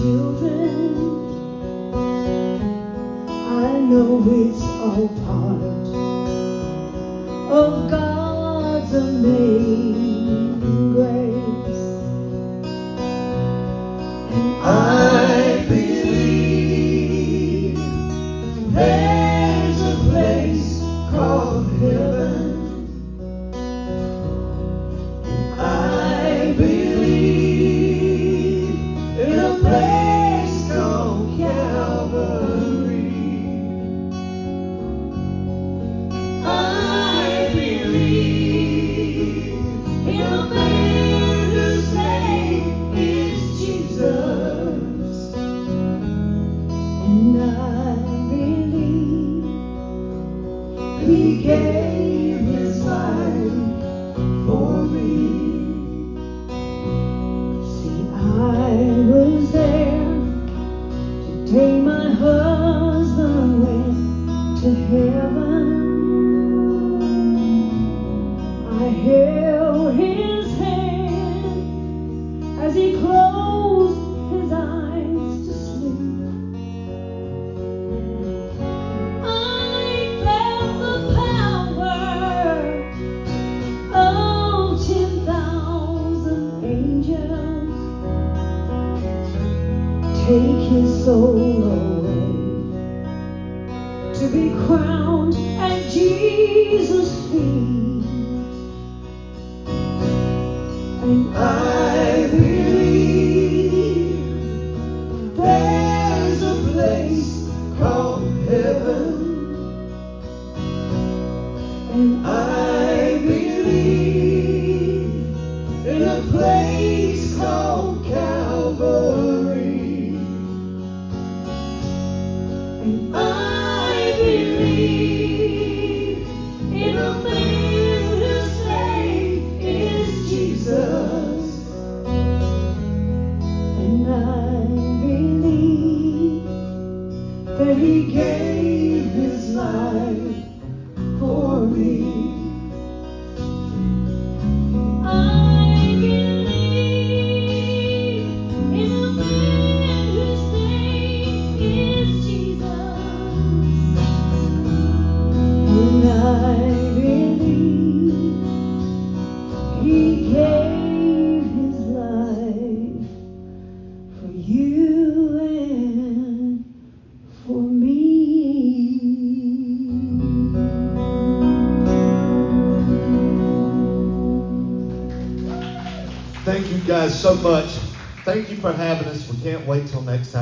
children. I know it's all part of God's amazing grace, and I believe there's a place called heaven. I believe in a place called Calvary. I believe in a man whose name is Jesus, and I believe He gave His life for me. I was there the day my husband went to heaven. I held his hand as he closed his eyes to sleep. I felt the power of 10,000 angels take his soul away to be crowned at Jesus' feet. And I believe there's a place called heaven, and I believe in a place called Calvary. And I believe in a man whose name is Jesus, and I believe that He gave His life for me. I believe He gave His life for you and for me. Thank you guys so much. Thank you for having us. We can't wait till next time.